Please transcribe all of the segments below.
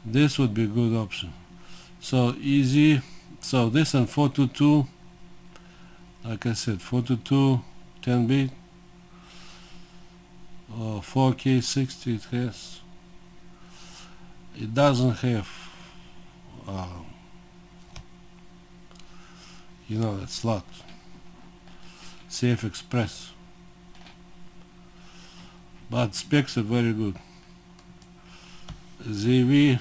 this would be a good option. So easy. So this and 422, like I said, 422 10-bit or 4K 60 it has. It doesn't have that slot CF Express, but specs are very good. ZV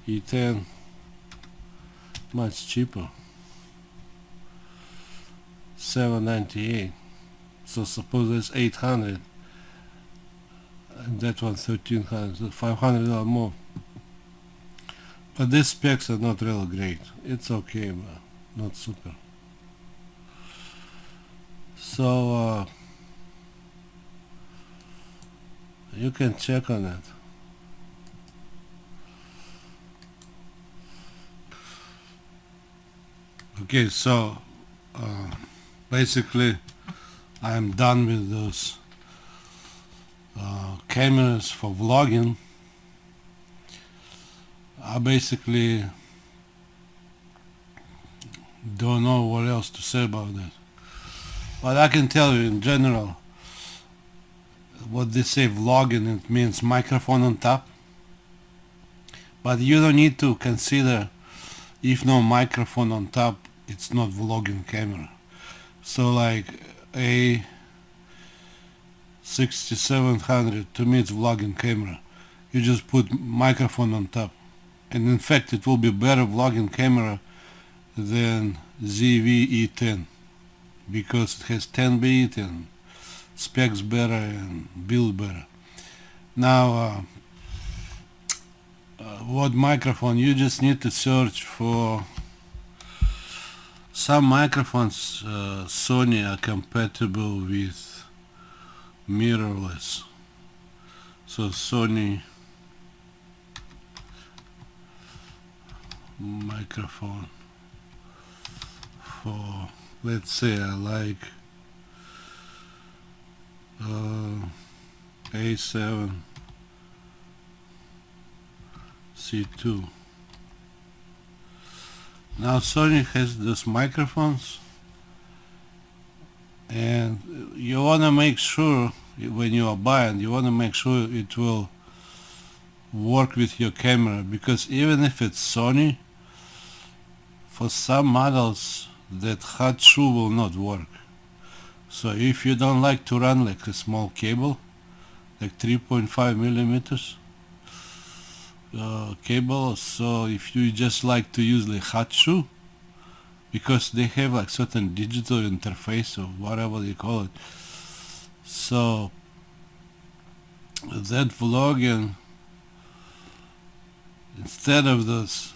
E10 much cheaper, $798. So suppose it's 800 and that one 1300, so $500 more. But these specs are not really great. It's okay, but not super. So you can check on it. Okay, so basically I'm done with those cameras for vlogging. I basically don't know what else to say about that, but I can tell you in general what they say vlogging, it means microphone on top, but you don't need to consider if no microphone on top it's not vlogging camera. So like a 6700 to me it's vlogging camera. You just put microphone on top, and in fact it will be better vlogging camera than ZV-E10 because it has 10-bit and specs better and build better. Now what microphone, you just need to search for some microphones. Sony are compatible with mirrorless, so Sony microphone for, let's say I like A7 C2. Now Sony has those microphones, and you want to make sure when you are buying, you want to make sure it will work with your camera, because even if it's Sony, for some models that hot shoe will not work. So if you don't like to run like a small cable, like 3.5 millimeters cable, so if you just like to use the hot shoe, because they have like certain digital interface or whatever they call it, so that vlogging, instead of those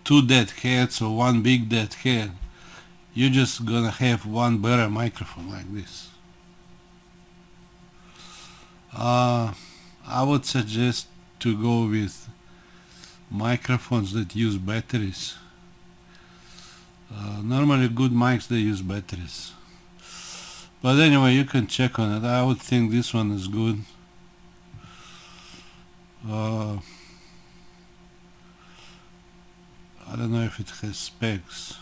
two dead cats or one big dead cat, you're just gonna have one better microphone like this. I would suggest to go with microphones that use batteries. Normally good mics, they use batteries, but anyway, you can check on it. I would think this one is good. I don't know if it has specs.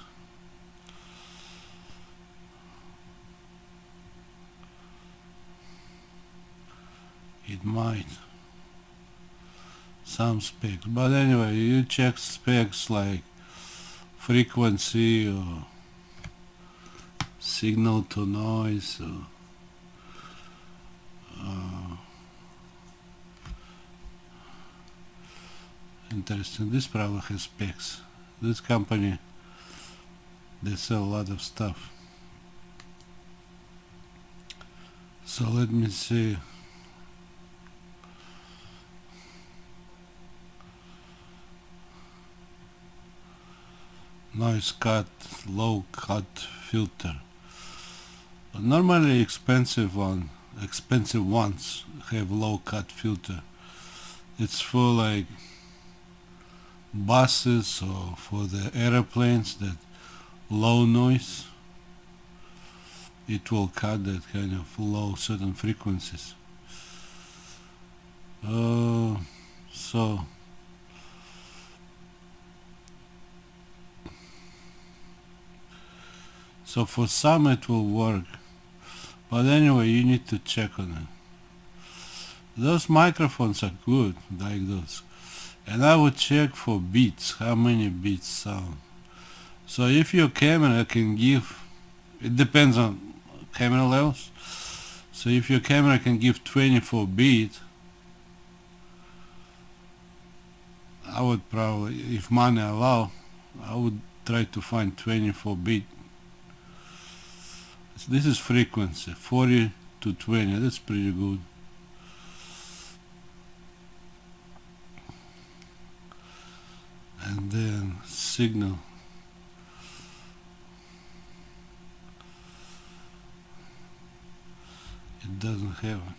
It might, some specs, but anyway, you check specs like frequency or signal to noise or interesting. This probably has specs. This company, they sell a lot of stuff. So let me see. Noise cut, low cut filter. Normally expensive ones have low cut filter. It's for like buses or for the airplanes that low noise. It will cut that kind of low certain frequencies. So for some it will work, but anyway, you need to check on it. Those microphones are good, like those. And I would check for beats, how many beats sound. So if your camera can give, it depends on camera levels. So if your camera can give 24 beats, I would probably, if money allow, I would try to find 24 beat. This is frequency, 40 to 20, that's pretty good. And then signal. It doesn't have it.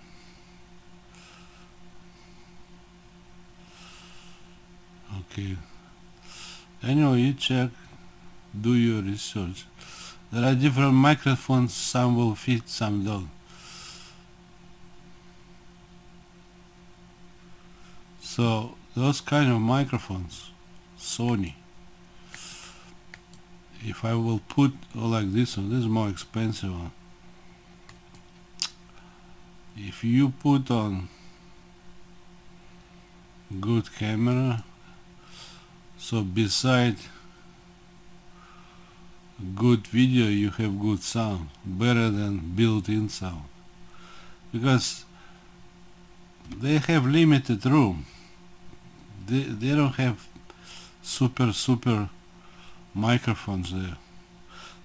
Okay. Anyway, you check, do your research. There are different microphones, some will fit, some don't. So those kind of microphones, Sony, if I will put like this one, this is more expensive one. If you put on good camera, so beside good video you have good sound, better than built-in sound, because they have limited room. They don't have super microphones there.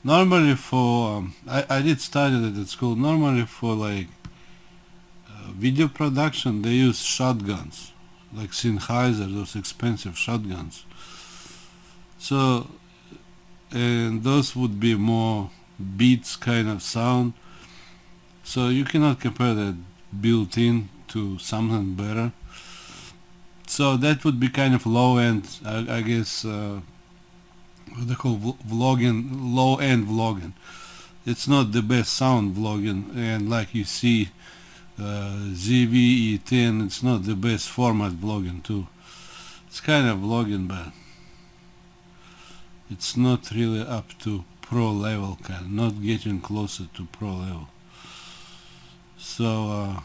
Normally for I did study that at school. Normally for like video production they use shotguns, like Sennheiser, those expensive shotguns. So, and those would be more beats kind of sound. So you cannot compare that built-in to something better. So that would be kind of low-end, I guess, what they call vlogging, low-end vlogging. It's not the best sound vlogging, and like you see ZV-E10, it's not the best format vlogging too. It's kind of vlogging, but it's not really up to pro level, kind, not getting closer to pro level. So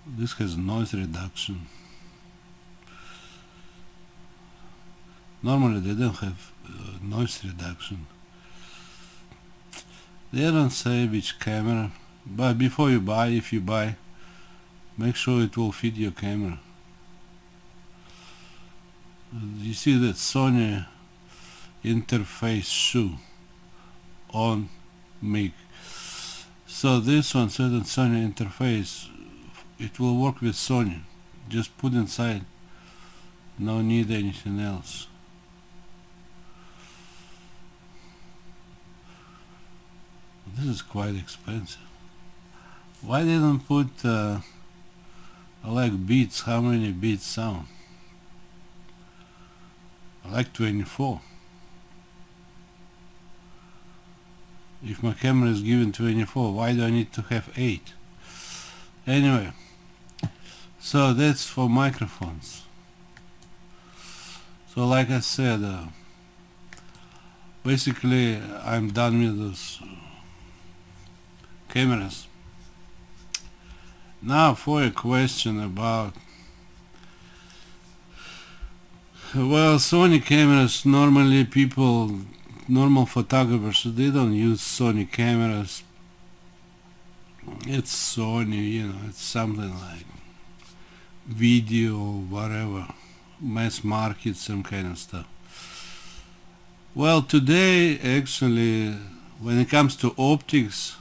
this has noise reduction. Normally they don't have noise reduction. They don't say which camera, but before you buy, if you buy, make sure it will fit your camera. You see that Sony interface shoe on mic. So this one, certain Sony interface, it will work with Sony. Just put inside, no need anything else. This is quite expensive. Why didn't put I like beats, how many beats sound? I like 24. If my camera is given 24, why do I need to have 8? Anyway, so that's for microphones. So like I said, basically I'm done with those cameras. Now for a question about, well, Sony cameras, normally people, normal photographers, they don't use Sony cameras. It's Sony, you know, it's something like video or whatever, mass market, some kind of stuff. Well, today actually, when it comes to optics,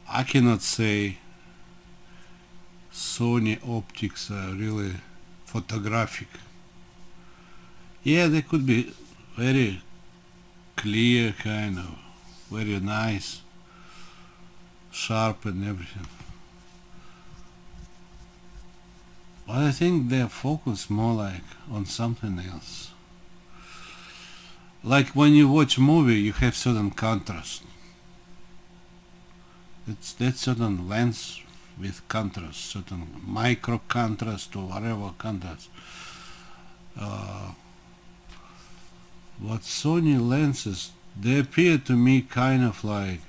I cannot say Sony optics are really photographic. Yeah, they could be very clear, kind of very nice, sharp and everything, but I think they're focused more like on something else. Like when you watch a movie, you have certain contrast. It's that certain lens with contrast, certain micro contrast or whatever contrast. What Sony lenses, they appear to me kind of like,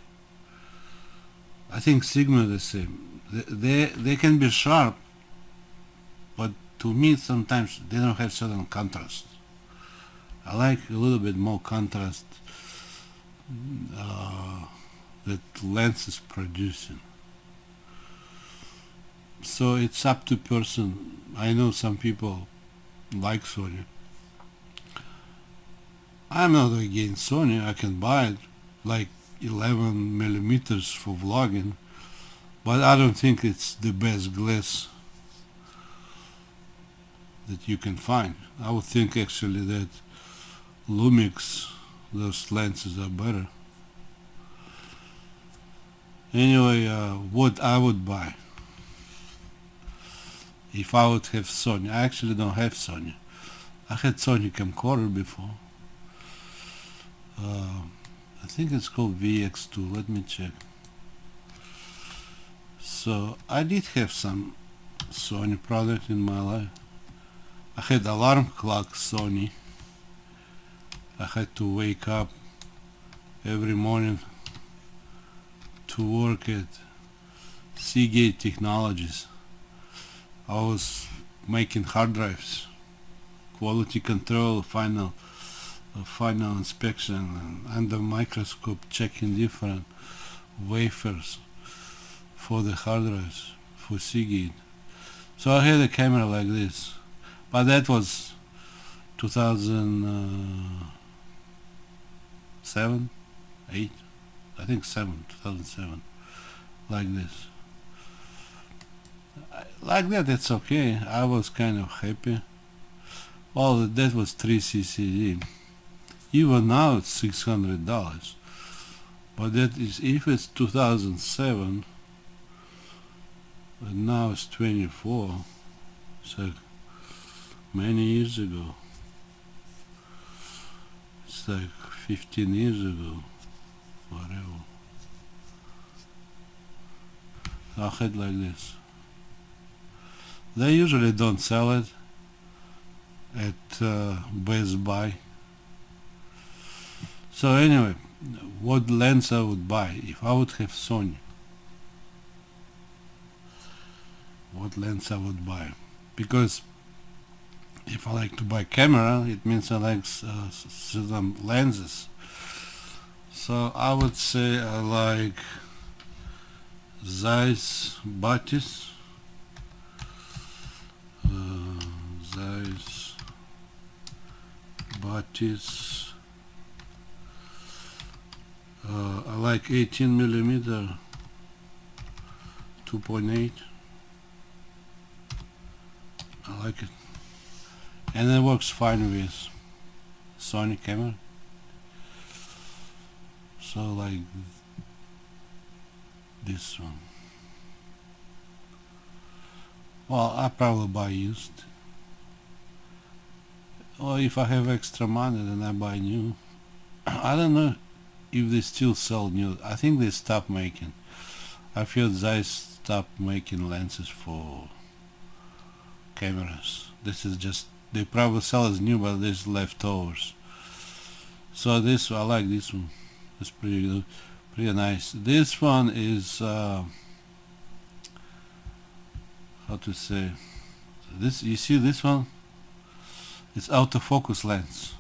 I think Sigma the same. They can be sharp, but to me sometimes they don't have certain contrast. I like a little bit more contrast that lens is producing. So it's up to person. I know some people like Sony. I'm not against Sony. I can buy it like 11 millimeters for vlogging, but I don't think it's the best glass that you can find. I would think actually that Lumix, those lenses are better. Anyway, what I would buy if I would have Sony. I actually don't have Sony. I had Sony camcorder before. I think it's called VX2. Let me check. So I did have some Sony product in my life. I had alarm clock Sony. I had to wake up every morning to work at Seagate Technologies. I was making hard drives, quality control, final inspection, and under microscope checking different wafers for the hard drives for Seagate. So I had a camera like this, but that was 2007, 8, I think 2007, like this. Like that, it's okay. I was kind of happy. Well, that was 3CCD. Even now it's $600, but that is if it's 2007 and now it's 24. It's like many years ago. It's like 15 years ago, whatever. I had like this. They usually don't sell it at Best Buy. So anyway, what lens I would buy if I would have Sony? What lens I would buy? Because if I like to buy camera, it means I like certain lenses. So I would say I like Zeiss Batis. Zeiss Batis. I like 18 millimeter 2.8. I like it, and it works fine with Sony camera. So like this one. Well, I probably buy used, or if I have extra money then I buy new. I don't know if they still sell new. I think they stopped making. I feel Zeiss stopped making lenses for cameras. This is just, they probably sell as new, but there's leftovers. So this, I like this one. It's pretty good, pretty nice. This one is how to say this, you see this one, it's autofocus lens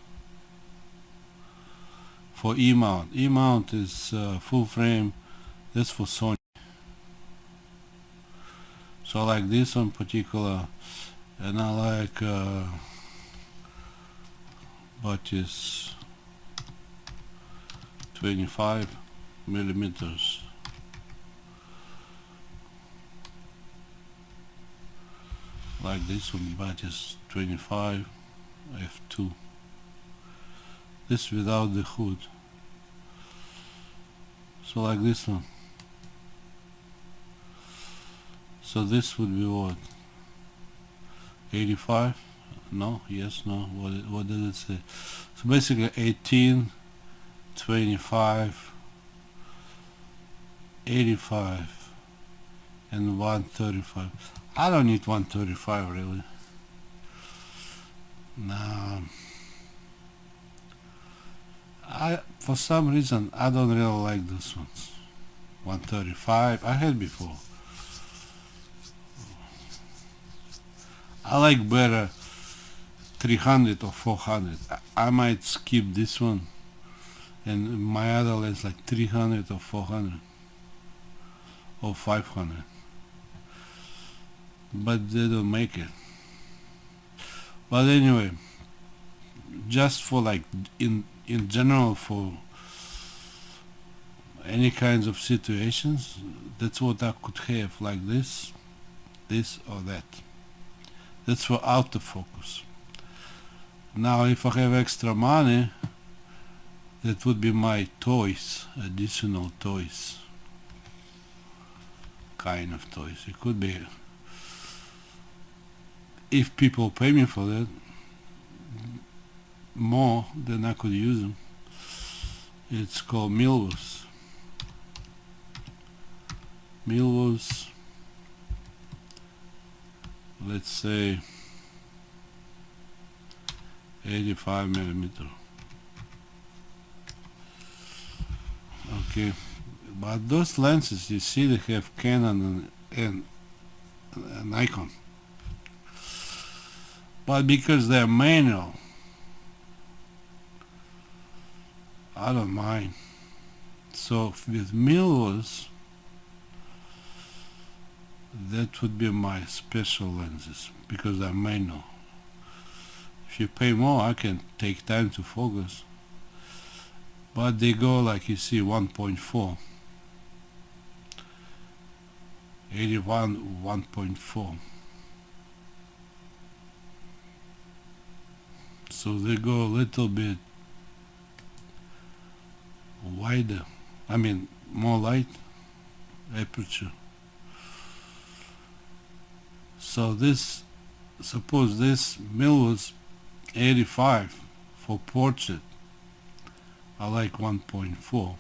for E-mount. E-mount is full frame. That's for Sony. So I like this one particular, and I like Batis 25 millimeters. Like this one, Batis 25 f2. This without the hood. So like this one. So this would be what? 85? No? Yes? No? What does it say? So basically 18, 25, 85, and 135. I don't need 135 really. Now, for some reason I don't really like those ones. 135 I had before. I like better 300 or 400. I might skip this one, and my other lens like 300 or 400 or 500, but they don't make it. But anyway, just for like in general, for any kinds of situations, that's what I could have, like this or that. That's for autofocus. Now if I have extra money, that would be my toys, additional toys, kind of toys. It could be, if people pay me for that more, then I could use them. It's called Milvus. Let's say 85 millimeter. Okay, but those lenses, you see, they have Canon and Nikon, but because they're manual, I don't mind. So with Milvus, that would be my special lenses, because they're manual. If you pay more, I can take time to focus, but they go, like you see, 1.4, 81, 1.4. So they go a little bit wider, I mean more light aperture. So this, suppose this Milvus 85 for portrait, I like 1.4.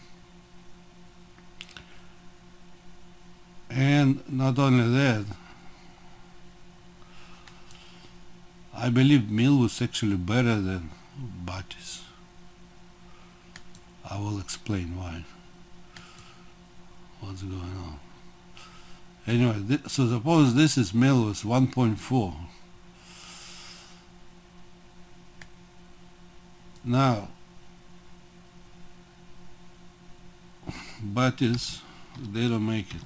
And not only that, I believe Milvus actually better than Batis. I will explain why. What's going on? Anyway, so suppose this is Milvus 1.4. Now, Batis, they don't make it.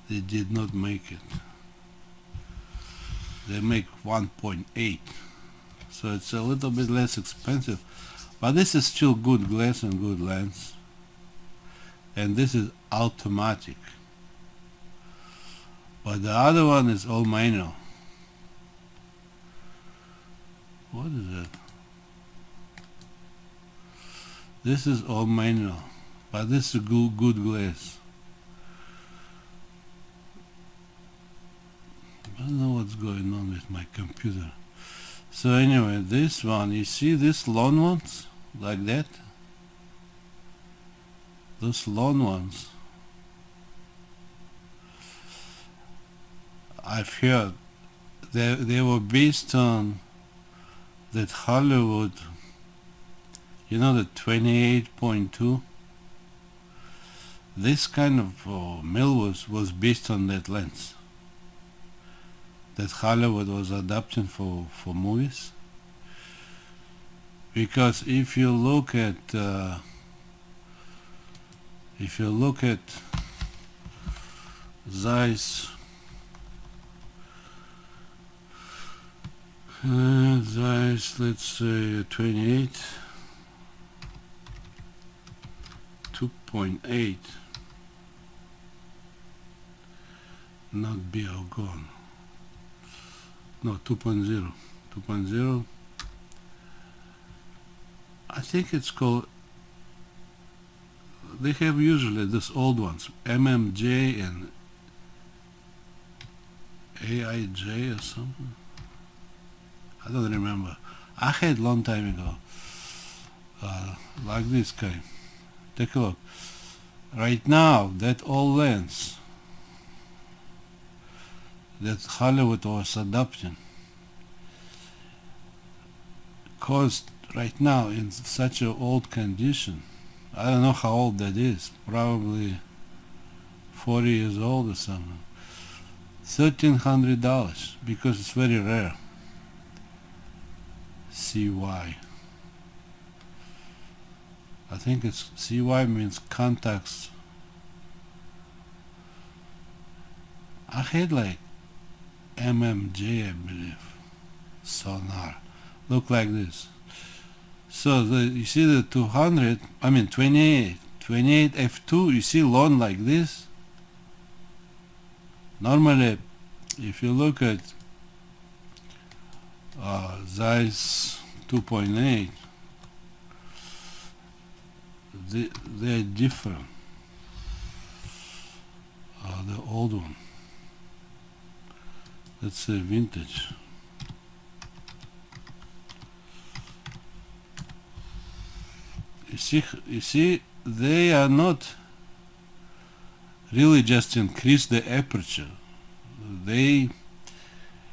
They did not make it. They make 1.8. So it's a little bit less expensive. But this is still good glass and good lens. And this is automatic. But the other one is all manual. What is that? This is all manual, but this is good glass. I don't know what's going on with my computer. So anyway, this one, you see these long ones like that? Those long ones, I've heard they were based on that Hollywood, you know, the 28.2. This kind of Milvus was based on that lens that Hollywood was adapting for movies. Because if you look at Zeiss, let's say 28, 2.8, not Bialgon, no, 2.0, 2.0, I think it's called, they have usually these old ones, MMJ and AIJ or something, I don't remember. I had long time ago, like this guy. Take a look. Right now, that old lens that Hollywood was adopting caused right now in such an old condition. I don't know how old that is, probably 40 years old or something. $1,300 because it's very rare. CY. I think it's CY means contacts. I had like MMJ, I believe. Sonar. Look like this. So you see the 28 f2, you see long like this. Normally if you look at Zeiss 2.8, they're different. The old one, that's a vintage. You see, they are not really just increase the aperture.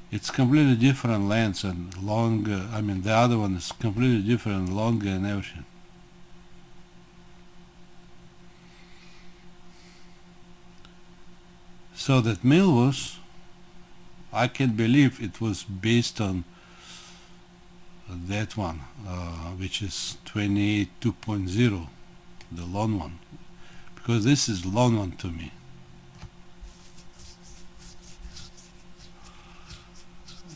It's completely different lens and longer. I mean, the other one is completely different, longer and everything. So that mill was, I can't believe it was based on that one, which is 28 2.0, the long one, because this is long one to me.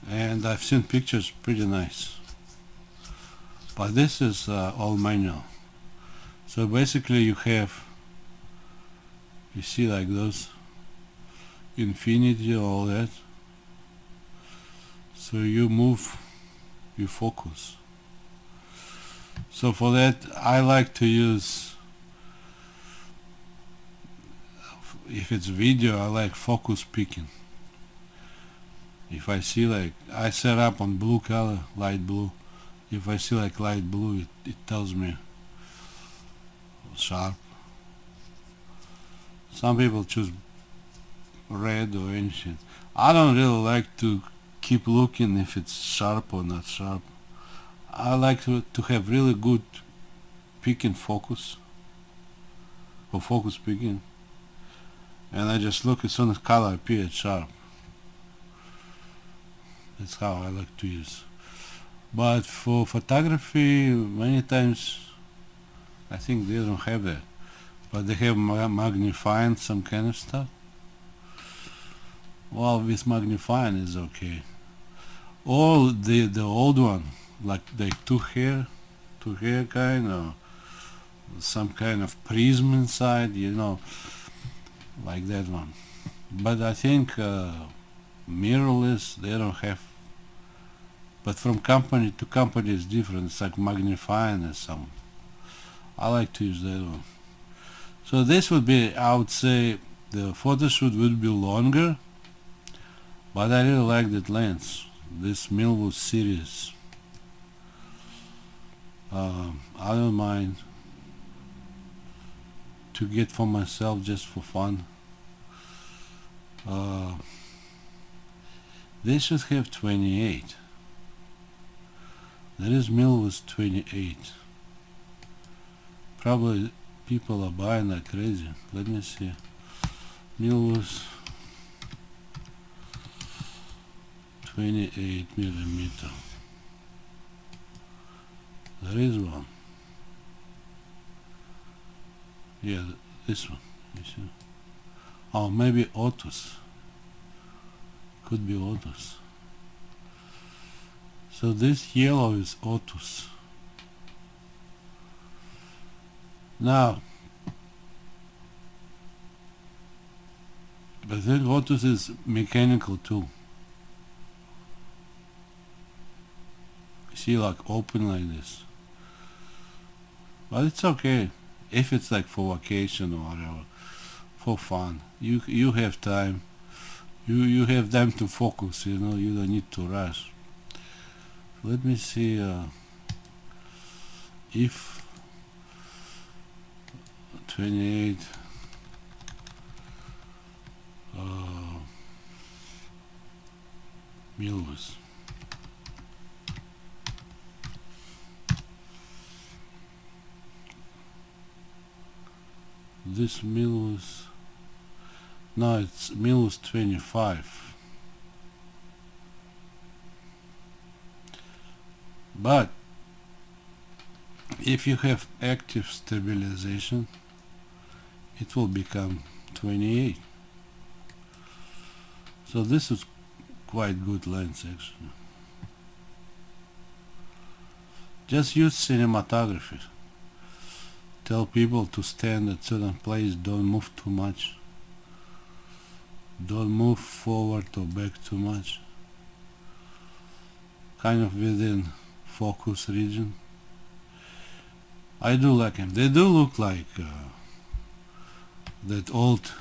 And I've seen pictures, pretty nice, but this is all manual. So basically you see like those infinity, all that. So you move, you focus. So for that I like to use, if it's video, I like focus picking. If I see like, I set up on blue color, light blue. If I see like light blue, it tells me sharp. Some people choose red or anything. I don't really like to keep looking if it's sharp or not sharp. I like to have really good picking focus, or focus picking, and I just look as soon as color appears sharp. That's how I like to use. But for photography, many times I think they don't have that, but they have magnifying, some kind of stuff. Well, with magnifying is okay. Or the old one, like two hair kind, or some kind of prism inside, like that one. But I think mirrorless, they don't have. But from company to company is different. It's like magnifying or some. I like to use that one. So this would be, I would say, the photo shoot would be longer, but I really like that lens. This Millwood series. I don't mind to get for myself just for fun. They should have 28. There is Millwood 28. Probably people are buying like crazy. Let me see. Millwood 28 millimeter. There is one. Yeah, this one. You see? Oh, maybe Otus. Could be Otus. So this yellow is Otus. Now, I think Otus is mechanical too. You see, like open like this. But it's okay if it's like for vacation or whatever, for fun. You have time. You have time to focus. You don't need to rush. Let me see if 28 mirrorless. This mirrorless, no, it's mirrorless 25. But if you have active stabilization, it will become 28. So this is quite good lens actually. Just use cinematography. Tell people to stand at certain place, don't move too much. Don't move forward or back too much. Kind of within focus region. I do like them. They do look like that old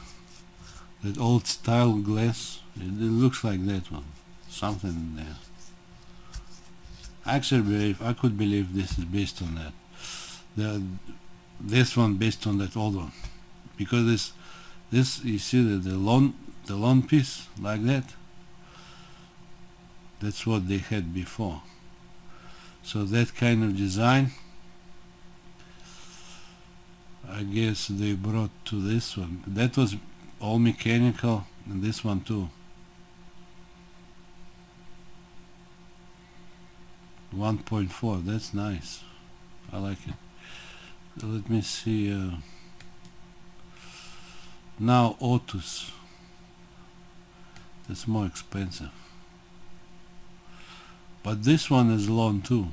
style glass. It looks like that one. Something in there. I could believe this is based on that. This one based on that old one, because this you see the long piece like that. That's what they had before. So that kind of design, I guess they brought to this one. That was all mechanical, and this one too. 1.4, that's nice. I like it. Let me see. Now Otus. It's more expensive. But this one is long too.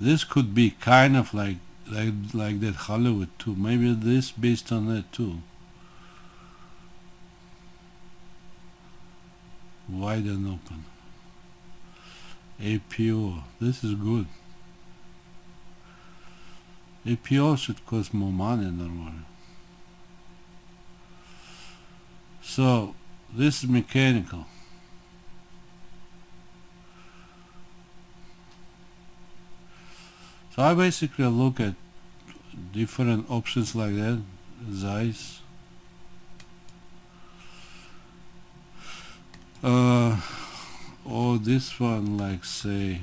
This could be kind of like that Hollywood too. Maybe this based on that too. Wide and open. APO. This is good. APO should cost more money normally. So this is mechanical. So I basically look at different options like that. Zeiss. Or this one, like say,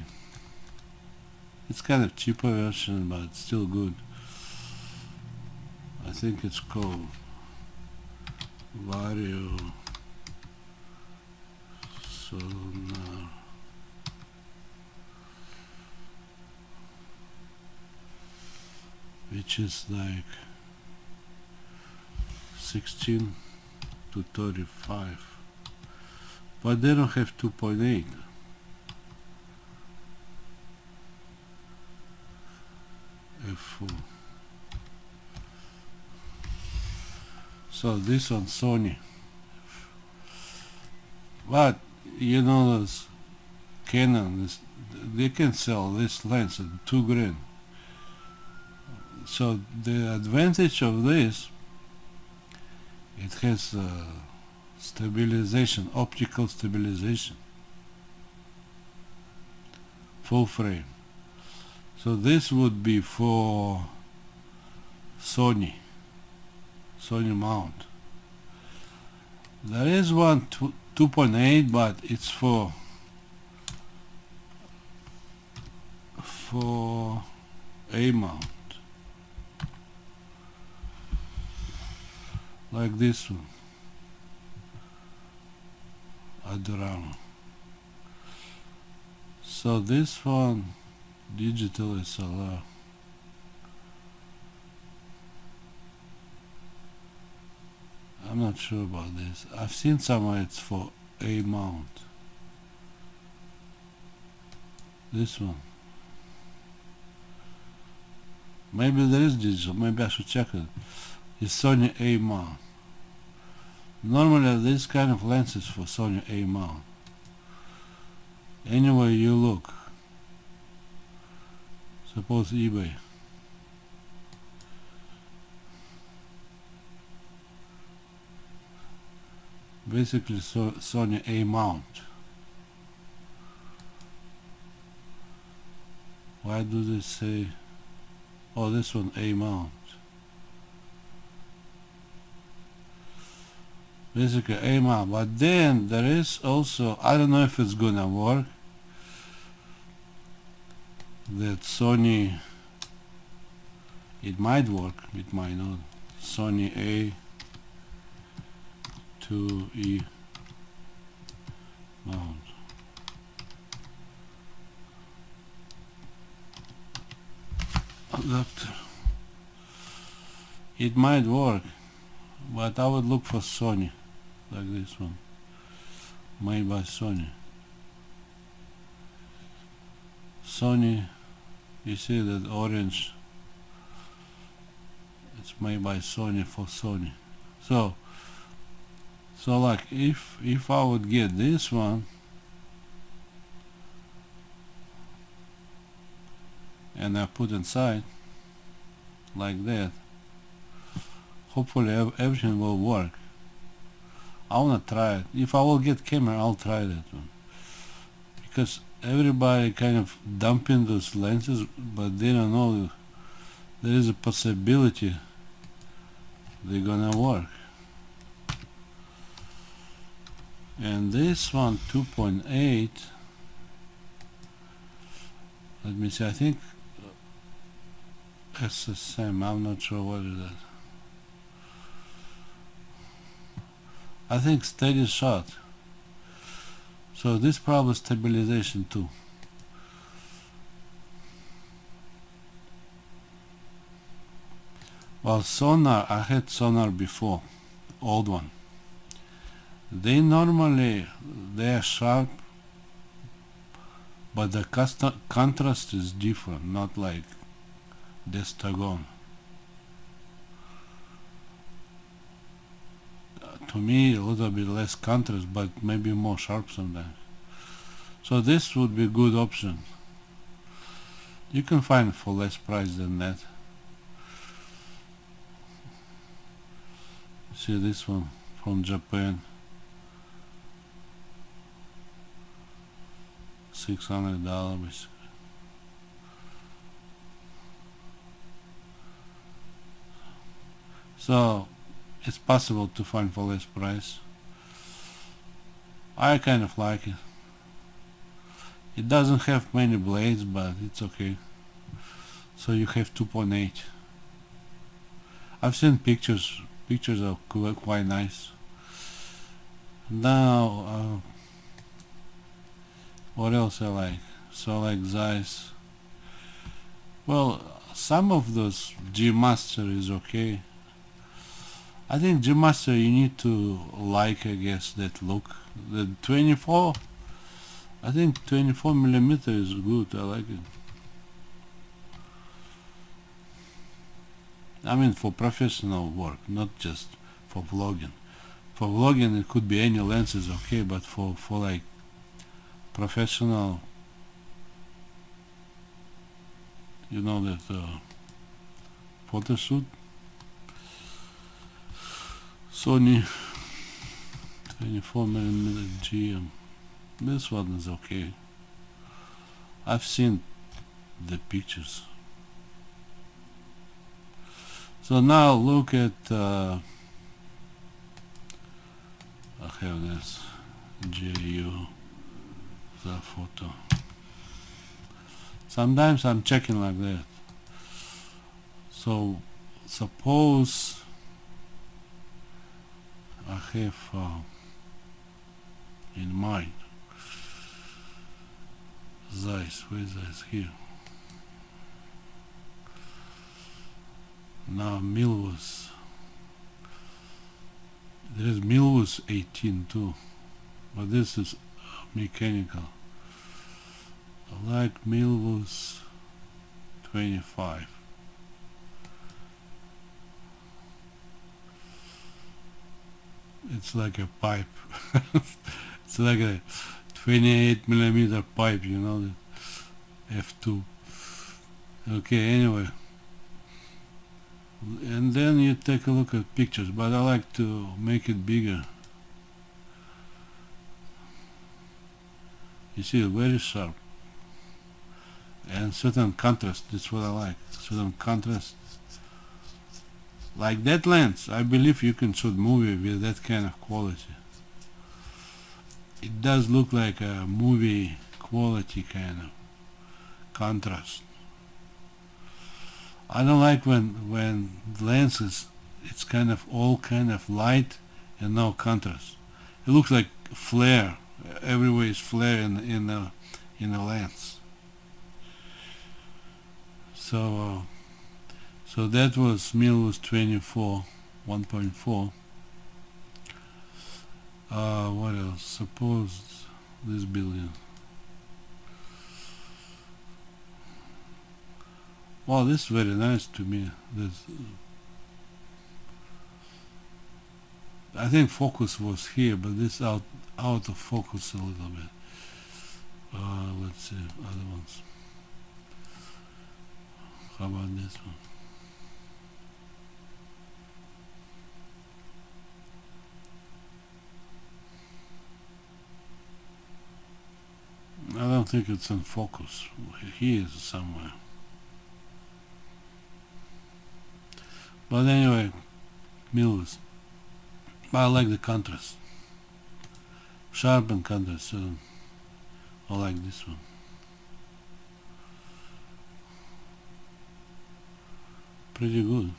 it's kind of cheaper version, but it's still good. I think it's called Vario Sonar. Which is like 16 to 35. But they don't have 2.8. F4. So this on Sony. But you know, this Canon, they can sell this lens at $2,000. So the advantage of this, it has stabilization, optical stabilization, full frame. So this would be for Sony mount. There is one 2.8, but it's for A mount, like this one. Adorama. So this one, digital SLR. I'm not sure about this. I've seen somewhere it's for A mount. This one. Maybe there is digital. Maybe I should check it. It's Sony A mount. Normally this kind of lens is for Sony A mount. Anyway you look, suppose eBay, basically Sony A mount. Why do they say, oh, this one A mount? basically aim up. But then there is also, I don't know if it's gonna work, that Sony, it might work, it might not. Sony A2E mount. Adapter. It might work, but I would look for Sony, like this one, made by Sony. Sony, you see that orange, it's made by Sony for Sony. So like if I would get this one and I put inside like that, hopefully everything will work. I wanna try it. If I will get camera, I'll try that one, because everybody kind of dumping those lenses, but they don't know there is a possibility they're gonna work. And this one 2.8, let me see, I think SSM, I'm not sure what is that. I think steady shot. So this probably stabilization too. Well, sonar, I had sonar before, old one. They normally, they are sharp, but the contrast is different, not like Destagon. To me, a little bit less contrast, but maybe more sharp sometimes. So this would be a good option. You can find it for less price than that. See this one from Japan, $600 basically. So it's possible to find for less price. I kind of like it. It doesn't have many blades, but it's okay. So you have 2.8. I've seen pictures are quite nice. Now what else I like? So I like Zeiss. Well, some of those G Master is okay. I think G Master you need to like, I guess, that look. The 24, I think 24mm is good. I like it. I mean for professional work, not just for vlogging. For vlogging it could be any lens is okay, but for like professional, you know, that photo shoot, Sony 24mm GM, this one is okay. I've seen the pictures. So now look at I have this JU, the photo. Sometimes I'm checking like that. So suppose I have in mind Zeiss, where is Zeiss? Here. Now Milvus, there is Milvus 18 too, but this is mechanical. I like Milvus 25. It's like a pipe. It's like a 28mm pipe, you know, the f2. Okay, anyway. And then you take a look at pictures, but I like to make it bigger. You see, very sharp. And certain contrast, that's what I like. Certain contrast, Like that lens, I believe you can shoot movie with that kind of quality. It does look like a movie quality kind of contrast. I don't like when lenses, it's kind of all kind of light and no contrast. It looks like flare. Everywhere is flare in the lens. So so that was Milus 24 1.4. What else? Suppose this building. Wow, this is very nice to me. This, I think focus was here, but this out of focus a little bit. Let's see other ones. How about this one? I don't think it's in focus. Here is somewhere. But anyway, Milus. I like the contrast. Sharp and contrast, so I like this one. Pretty good.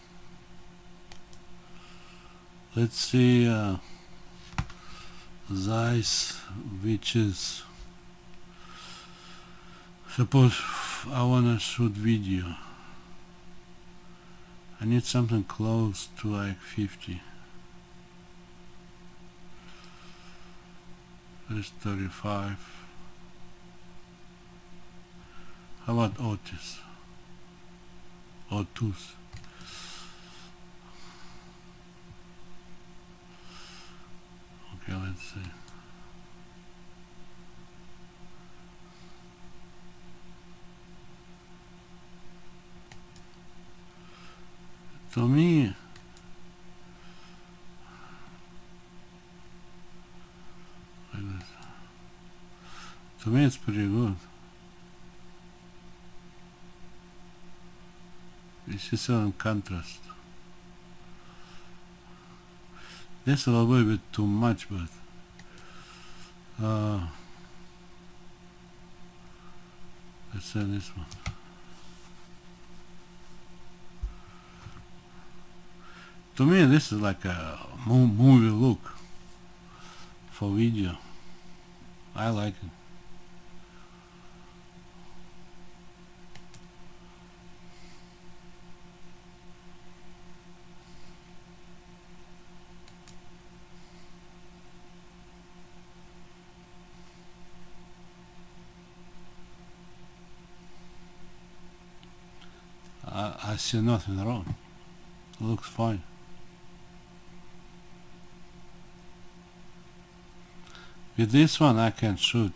Let's see Zeiss, which is, suppose I wanna shoot video. I need something close to like 50. There's 35. How about Otis? Otus. Okay, let's see. To me, like this. To me it's pretty good. It's just in contrast. This is a little bit too much, but let's say this one. To me, this is like a movie look for video. I like it. I see nothing wrong. It looks fine. With this one I can shoot.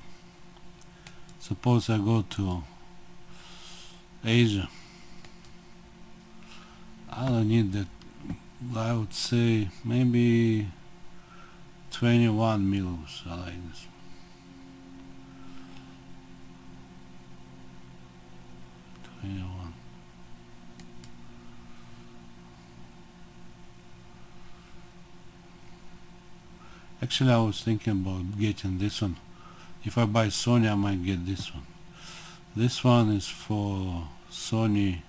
Suppose I go to Asia. I don't need that. I would say maybe 21 mils. I like this. 21. Actually, I was thinking about getting this one. If I buy Sony, I might get this one. This one is for Sony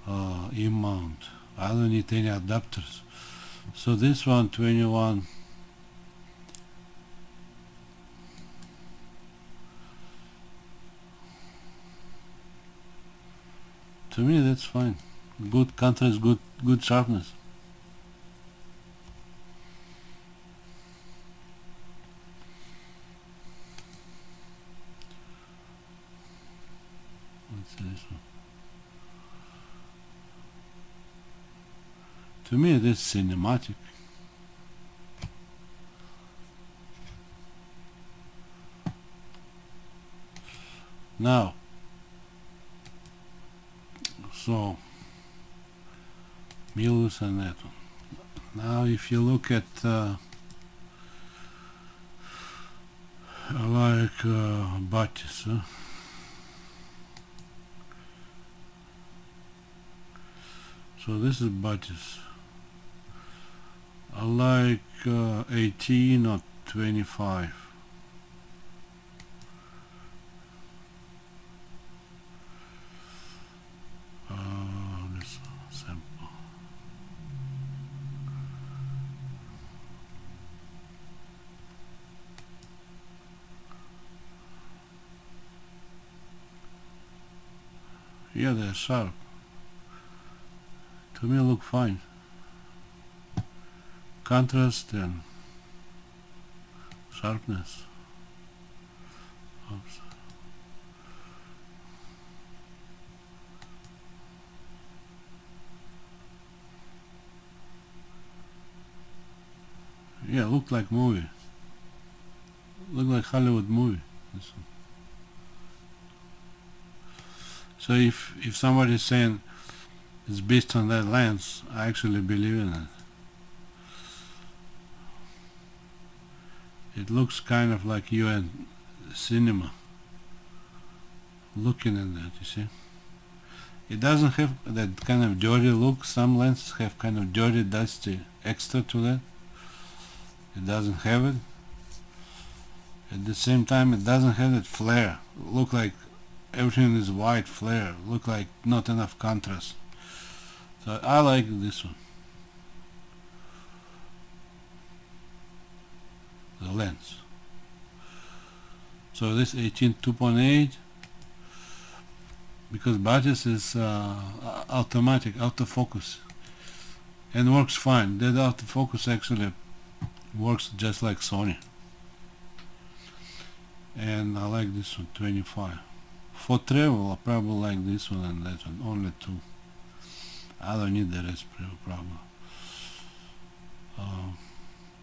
E-mount. I don't need any adapters. So this one, 21. To me, that's fine. Good contrast, good sharpness. What's this one? To me, this is cinematic. Now, so Milus and that one. Now, if you look at Batis, So this is Batis. I like 18 or 25. This sample. Yeah, they're sharp. To me look fine. Contrast and sharpness. Oops. Yeah, look like movie. Look like Hollywood movie. This one. So if somebody's saying it's based on that lens, I actually believe in it. It looks kind of like you in cinema looking at that, you see. It doesn't have that kind of dirty look. Some lenses have kind of dirty, dusty extra to that. It doesn't have it. At the same time, it doesn't have that flare. Look like everything is white flare. Look like not enough contrast. So I like this one. The lens. So this 18 2.8, because Batis is automatic autofocus and works fine. That autofocus actually works just like Sony. And I like this one, 25. For travel, I probably like this one and that one, only two. I don't need the rest probably.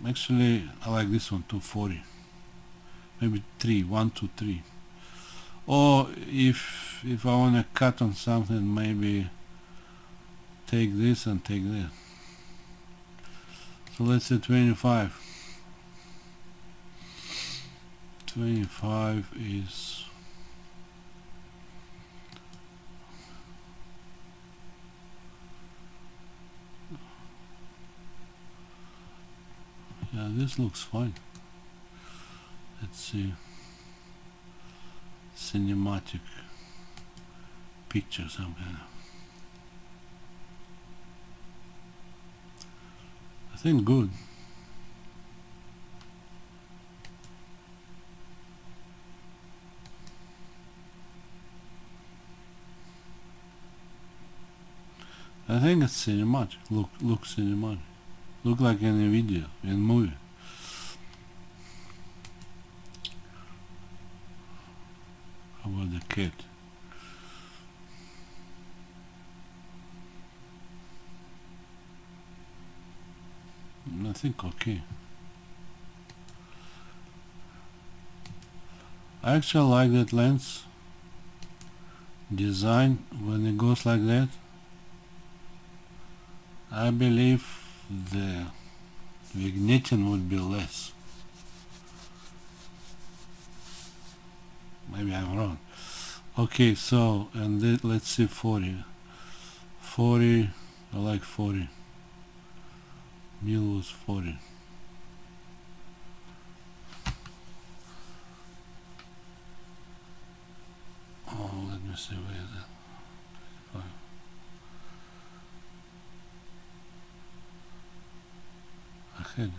Actually, I like this one, 240. Maybe 3, 1, 2, 3. Or if I want to cut on something, maybe take this and take that. So let's say 25. 25 is yeah, this looks fine. Let's see. Cinematic picture, some kind of. I think good. I think it's cinematic. Look cinematic. Look like in a video, in a movie. How about the cat? I think okay. I actually like that lens design when it goes like that. I believe the vignetting would be less. Maybe I'm wrong. Okay, so and then let's see 40. 40, I like 40. Mil was 40. Oh, let me see, where is that? Fine. I had it.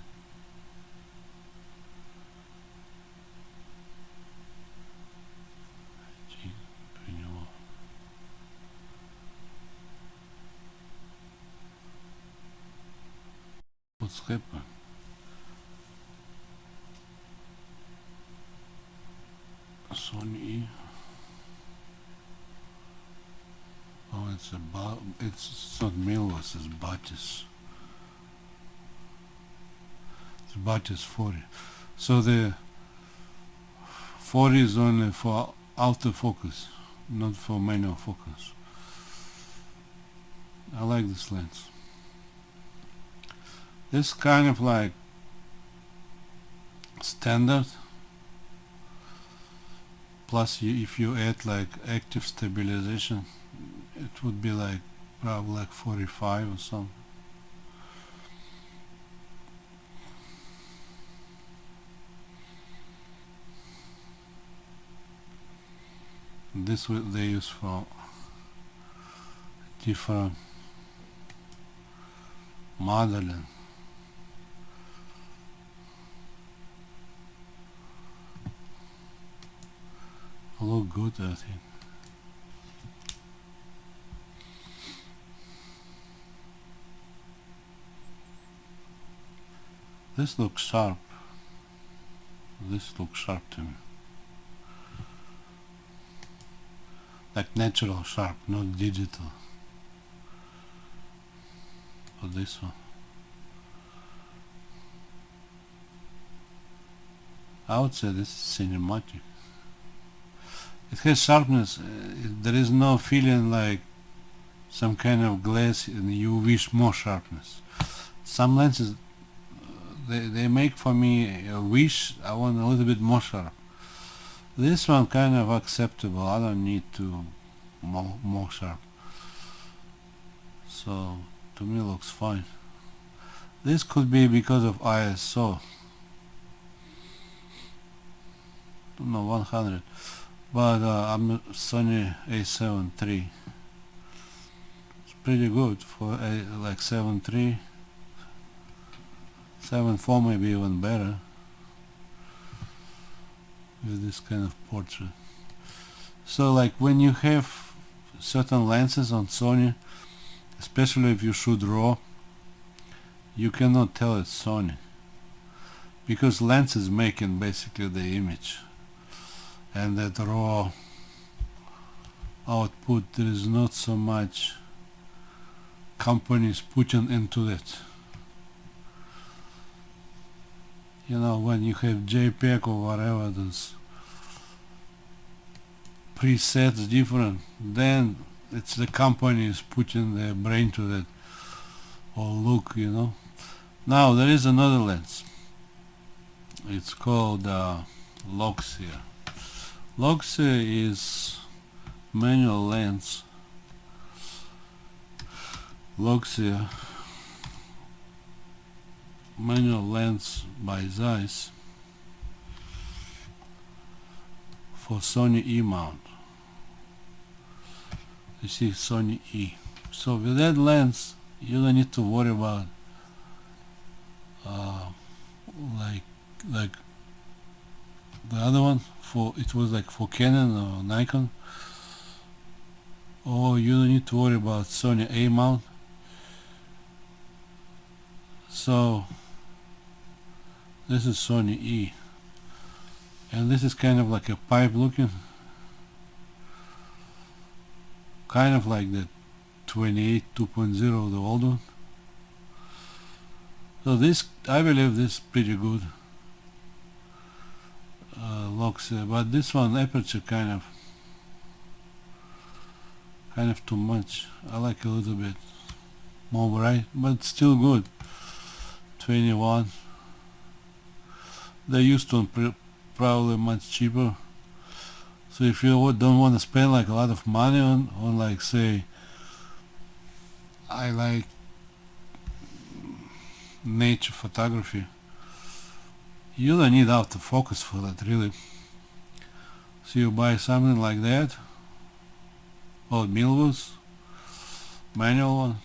Gee, 21. What's happened? Sony. Oh, it's not Milwas, it's Batis. It's Batis 40. So the 40 is only for autofocus, not for manual focus. I like this lens. It's kind of like standard. Plus, if you add like active stabilization, it would be like probably like 45 or something. This they use for different modeling. Look good, I think. This looks sharp. This looks sharp to me. Like natural sharp, not digital. Or this one. I would say this is cinematic. It has sharpness. There is no feeling like some kind of glass and you wish more sharpness. Some lenses, they make for me a wish I want a little bit more sharp. This one kind of acceptable. I don't need to more sharp. So to me looks fine. This could be because of ISO. No, 100. But I'm Sony A7 III. It's pretty good for like 7 III. 7.4 maybe even better with this kind of portrait. So like when you have certain lenses on Sony, especially if you shoot RAW, you cannot tell it's Sony because lens is making basically the image, and that RAW output there is not so much companies putting into it. You know, when you have JPEG or whatever, those presets different, then it's the companies putting their brain to that or look, you know. Now there is another lens. It's called Loxia. Loxia is manual lens. Loxia manual lens by Zeiss for Sony E mount. You see Sony E. So with that lens you don't need to worry about like the other one, for it was like for Canon or Nikon, or you don't need to worry about Sony A mount. So this is Sony E, and this is kind of like a pipe looking, kind of like the 28 2.0, the old one. So this, I believe this is pretty good. Looks, but this one aperture kind of too much. I like a little bit more bright, but still good. 21. The used one probably much cheaper. So if you don't want to spend like a lot of money on like, say, I like nature photography, you don't need autofocus for that really. So you buy something like that, or Milvus manual one.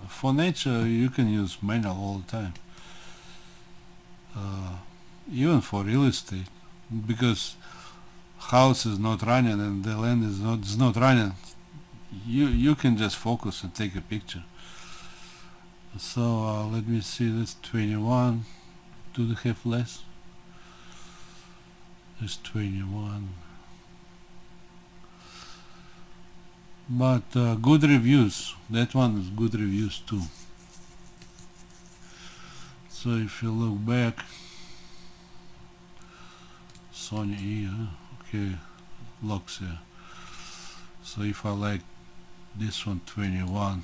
For nature you can use manual all the time, even for real estate, because house is not running and the land is not running. You can just focus and take a picture. So let me see, this 21. Do they have less? This 21. But good reviews. That one is good reviews too. So if you look back, Sony E, okay, Loxia. So if I like this one, 21,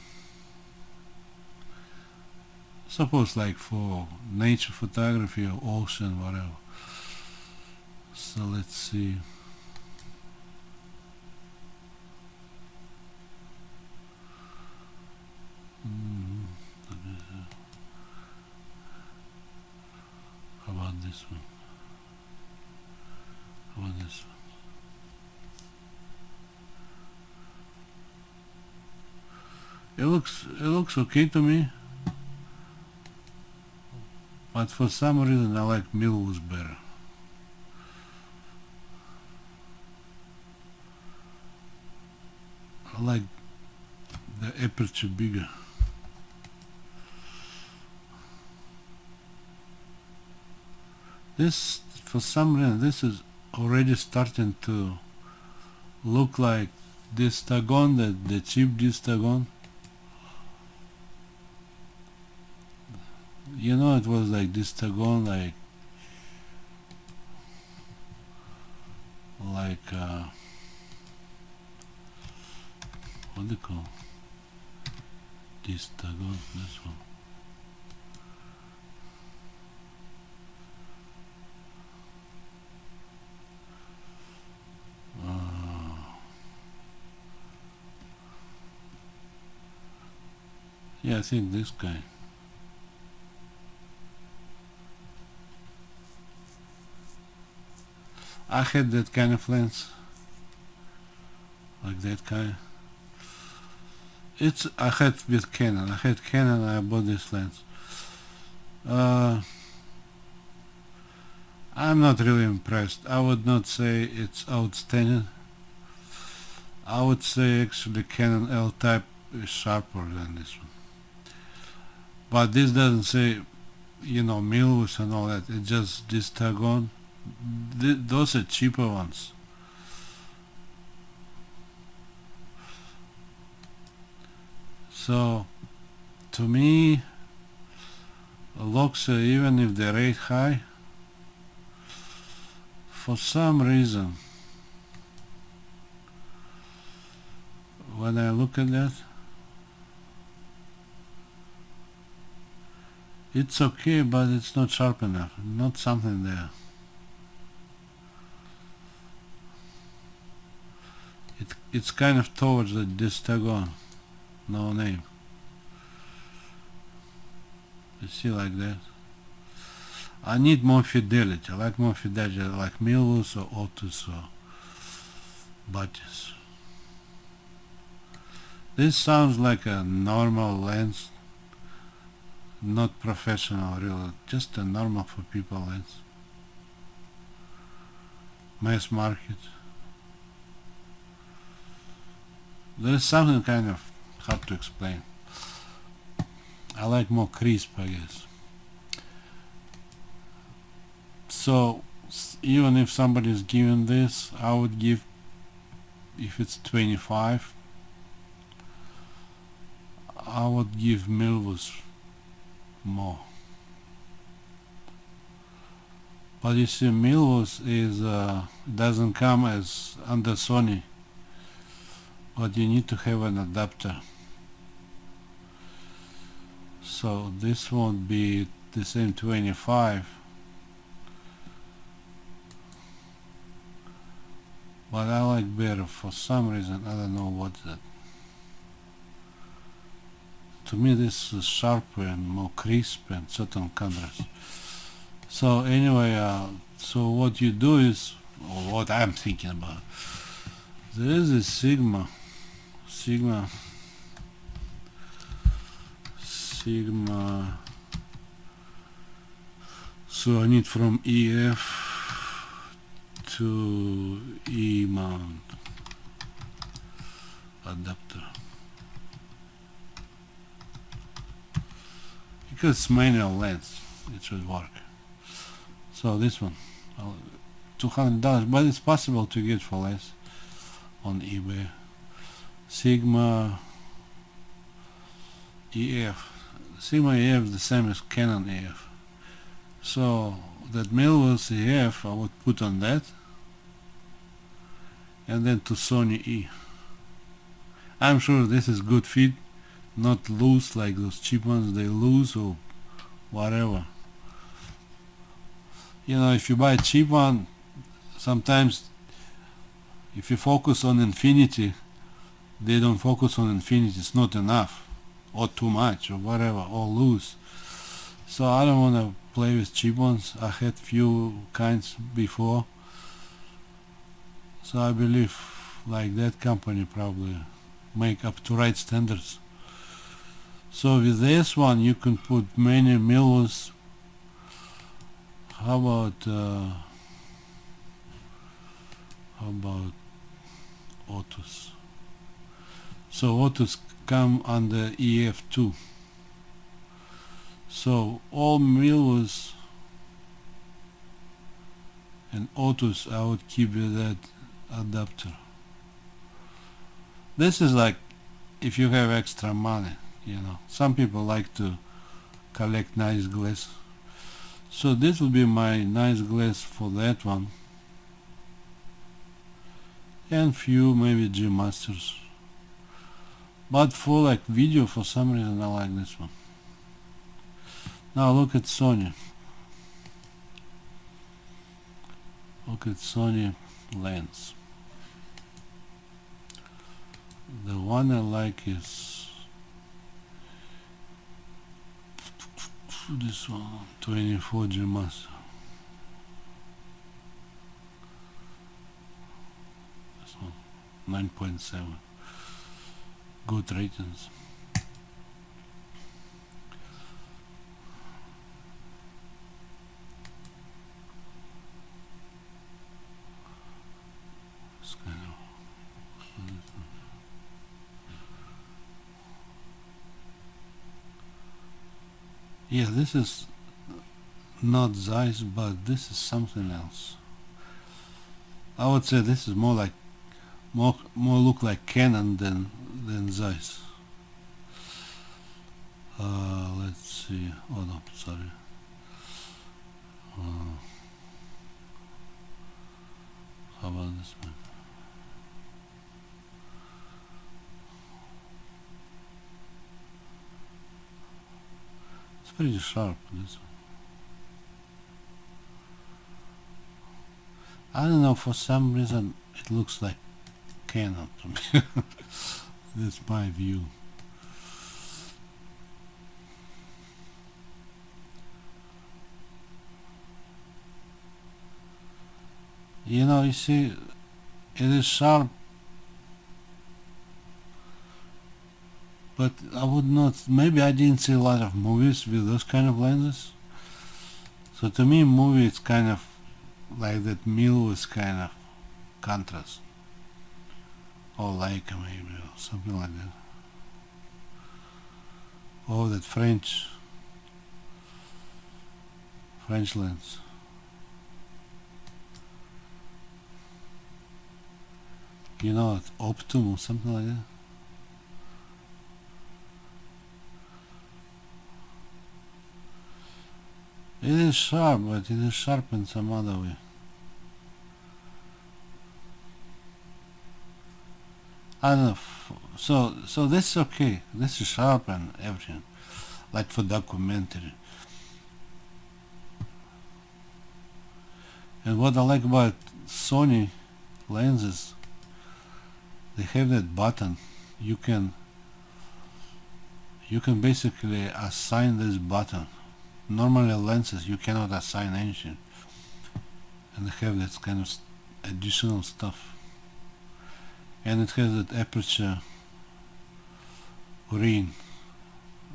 suppose like for nature photography or ocean, whatever. So let's see. Mm, how about this one? How about this one? It looks okay to me, but for some reason I like Milwood better. I like the aperture bigger. This, for some reason, this is already starting to look like this Tagon, the cheap Tagon. You know, it was like this Tagon, like what do you call this Tagon? This one. Yeah, I think this guy. I had that kind of lens, like that kind. I had with Canon. I bought this lens. I'm not really impressed. I would not say it's outstanding. I would say actually Canon L-type is sharper than this one. But this doesn't say, Mills and all that. It's just this Tagon. Those are cheaper ones. So, to me, looks, even if they rate high, for some reason, when I look at that, it's okay, but it's not sharp enough. Not something there. It's kind of towards the Tagon. No name. You see, like that. I need more fidelity. I like more fidelity. I like Mills or Otus or Batis. This sounds like a normal lens, not professional, really. Just a normal for people lens. Mass market. There is something kind of hard to explain. I like more crisp, I guess. So even if somebody is giving this, I would give, if it's 25, I would give Milvus more. But you see, Milvus is doesn't come as under Sony, but you need to have an adapter. So this won't be the same 25, but I like better for some reason. I don't know what's that. To me this is sharper and more crisp and certain contrast. So anyway, so what you do is, or what I'm thinking about, there is a Sigma, so I need from EF to E mount adapter, because it's manual lens, it should work. So this one, $200, but it's possible to get for less on eBay. Sigma EF. Sigma EF is the same as Canon EF. So that Milvus EF I would put on that, and then to Sony E. I'm sure this is good fit, not loose like those cheap ones, they lose or whatever. If you buy a cheap one, sometimes if you focus on infinity, they don't focus on infinity, it's not enough. or too much or whatever, or loose. So I don't want to play with cheap ones. I had few kinds before, so I believe like that company probably make up to right standards. So with this one you can put many mirrors. How about autos? So autos come under EF2. So all mirrors and autos I would keep with that adapter. This is like if you have extra money, you know. Some people like to collect nice glass. So this will be my nice glass for that one. And few maybe G Masters. But for like video, for some reason I like this one. Now look at Sony. Look at Sony lens. The one I like is this one, 24 G Master. This one, 9.7. Good ratings. It's kind of yeah, this is not Zeiss, but this is something else. I would say this is more like more look like Canon than Zeiss. Let's see. Oh no, sorry. How about this one? It's pretty sharp, this one. I don't know, for some reason it looks like Canon to me. That's my view. You know, you see, it is sharp, but I would not, maybe I didn't see a lot of movies with those kind of lenses. So to me, movie it's kind of like that mirror kind of contrast. Or Leica maybe, or something like that. Or that French lens. You know, it's Optum or something like that. It is sharp, but it is sharp in some other way. I don't know. So this is okay. This is sharp and everything, like for documentary. And what I like about Sony lenses, they have that button. You can basically assign this button. Normally lenses you cannot assign anything, and they have this kind of additional stuff. And it has that aperture ring.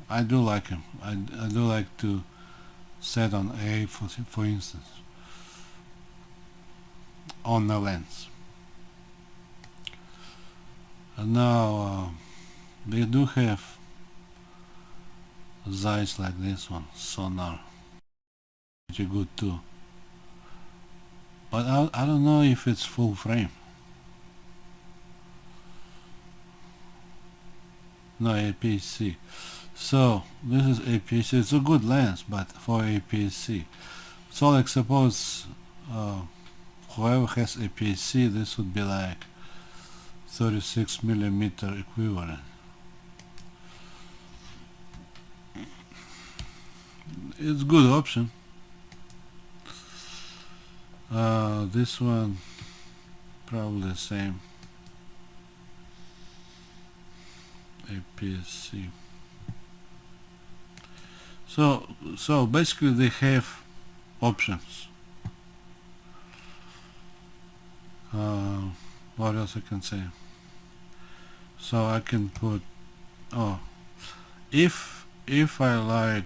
I do like him. I do like to set on A for instance on the lens. And now they do have Zeiss like this one, Sonar, pretty good too. But I don't know if it's full frame. No, APS-C. So this is APS-C. It's a good lens, but for APS-C. So like suppose whoever has APS-C, this would be like 36mm equivalent. It's a good option. This one probably the same. APS-C. So basically they have options. What else I can say? So I can put, oh, if I like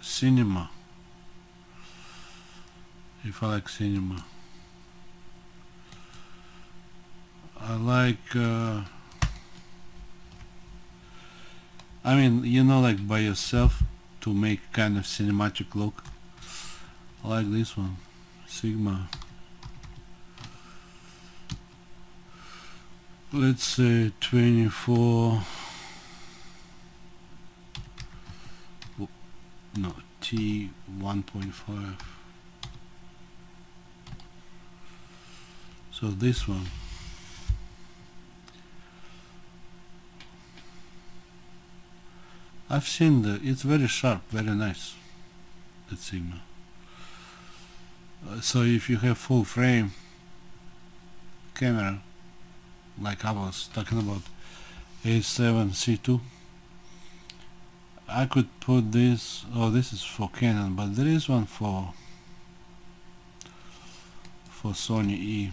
cinema, I like I mean, you know, like by yourself to make kind of cinematic look. I like this one, Sigma. Let's say 24, no, T 1.5. So this one. I've seen it's very sharp, very nice, that Sigma. So if you have full frame camera, like I was talking about A7C2, I could put this, oh, this is for Canon, but there is one for Sony E.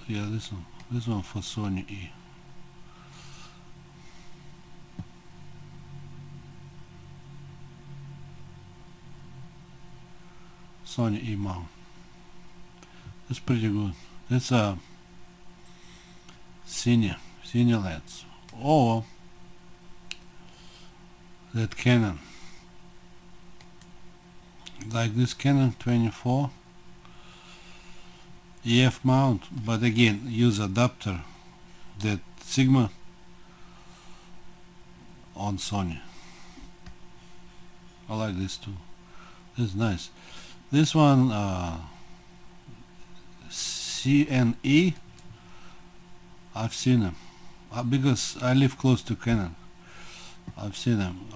Yeah, this one for Sony E. Sony E mount. That's pretty good. That's a senior lens. Or that Canon, like this Canon 24 EF mount, but again use adapter, that Sigma on Sony. I like this too. This is nice. This one CNE, I've seen them because I live close to Canon. I've seen them.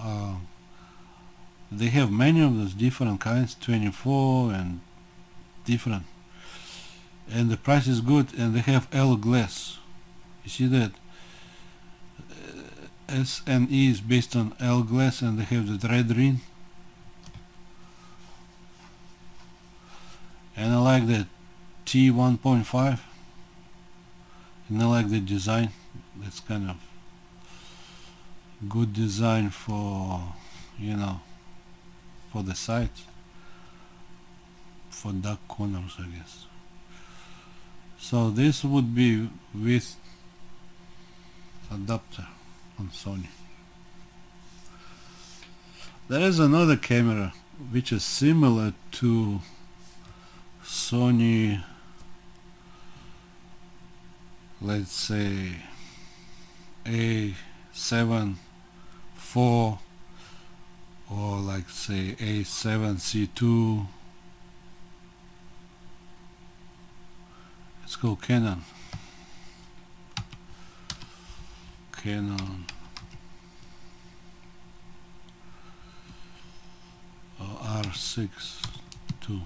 They have many of those different kinds, 24 and different, and the price is good, and they have L glass. You see that? SNE is based on L glass, and they have the red ring, and I like that T 1.5, and I like the design. That's kind of good design for, you know, for the sides, for dark corners, I guess. So this would be with adapter on Sony. There is another camera which is similar to Sony, let's say A7 IV, or like say A7C2. It's called Canon R6 II.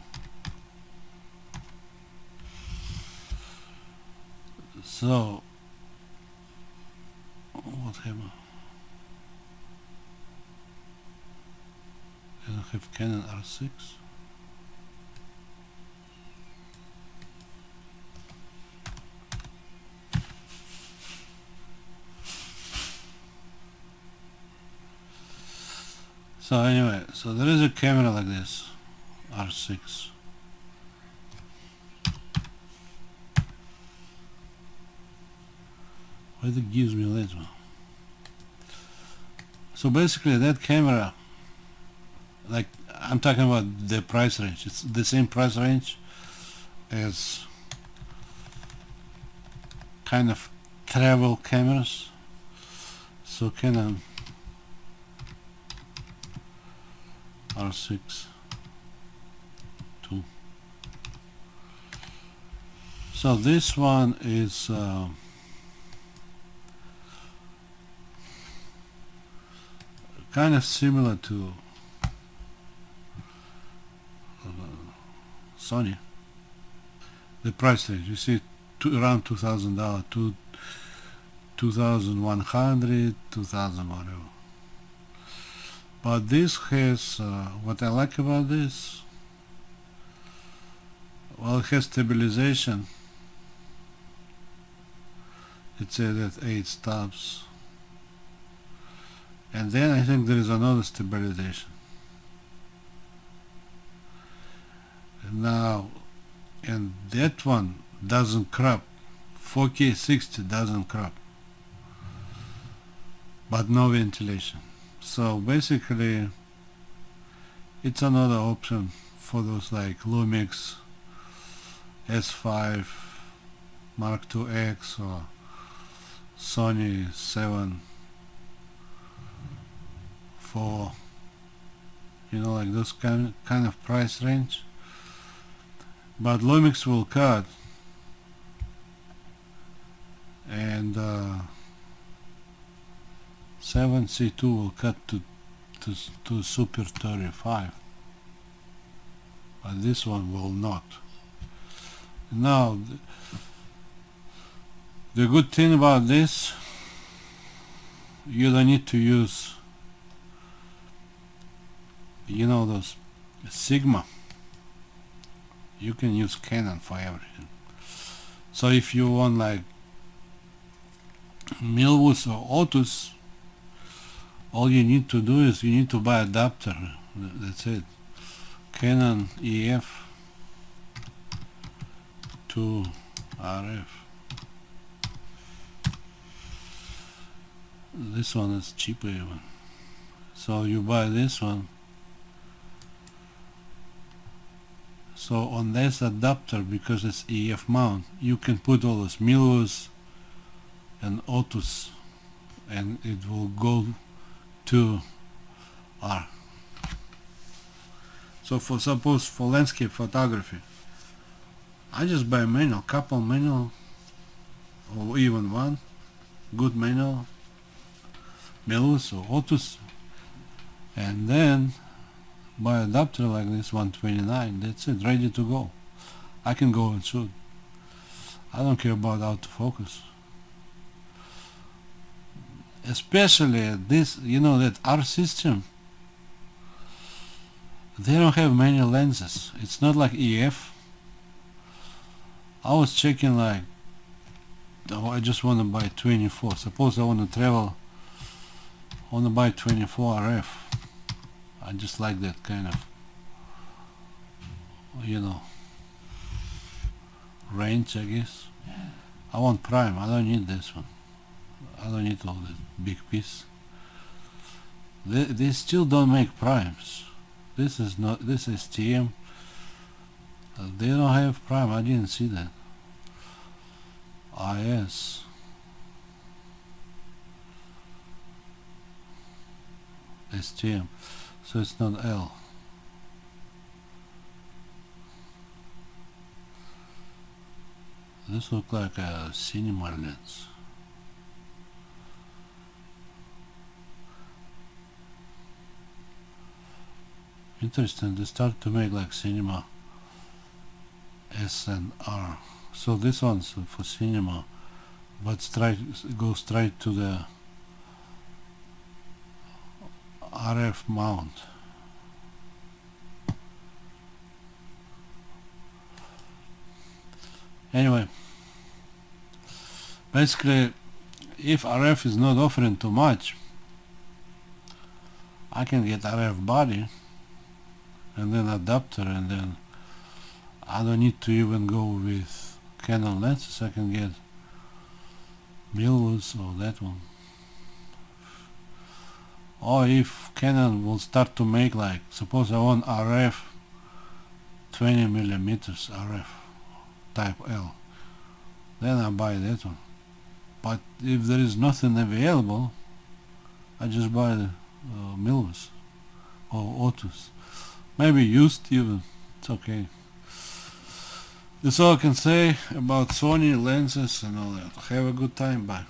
So what happened? I don't have Canon R6. So anyway, so there is a camera like this, R6. Why it gives me that one? So basically that camera, like I'm talking about the price range, it's the same price range as kind of travel cameras. So Canon R6 II. So this one is kind of similar to Sony. The price range, you see around $2,000, 2,100, 2,000 whatever. But this has what I like about this. Well, it has stabilization. It says at 8 stops. And then I think there is another stabilization. Now, and that one doesn't crop. 4K 60 doesn't crop. But no ventilation. So basically, it's another option for those like Lumix S5 Mark II X or Sony 7 for, you know, like those kind of price range. But Lumix will cut, and 7C2 will cut to Super 35, but this one will not. Now, the good thing about this, you don't need to use, you know, those Sigma. You can use Canon for everything. So if you want like Milwus or Otus, all you need to do is you need to buy adapter. That's it. Canon EF to RF. This one is cheaper even. So you buy this one. So on this adapter, because it's EF mount, you can put all those Milwus and Otus, and it will go to R. So for suppose for landscape photography, I just buy a manual, couple manual, or even one good manual, Milwus or Otus, and then buy adapter like this 129. That's it, ready to go. I can go and shoot. I don't care about autofocus. Especially this, you know, that R system, they don't have many lenses. It's not like EF. I was checking like, oh, I just want to buy 24. Suppose I want to travel, I want to buy 24 RF. I just like that kind of, you know, range, I guess. I want prime. I don't need this one. I don't need all this big piece. They still don't make primes. This is not, this is TM. They don't have prime. I didn't see that. IS. STM. So it's not L. This looks like a cinema lens. Interesting, they start to make like cinema S and R. So this one's for cinema, but go straight to the RF mount. Anyway, basically, if RF is not offering too much, I can get RF body and then adapter, and then I don't need to even go with Canon lenses. I can get Milwus or that one. Or if Canon will start to make, like, suppose I want RF 20mm RF type L, then I buy that one. But if there is nothing available, I just buy the Milwus or Otus. Maybe used even, it's okay. That's all I can say about Sony lenses and all that. Have a good time, bye.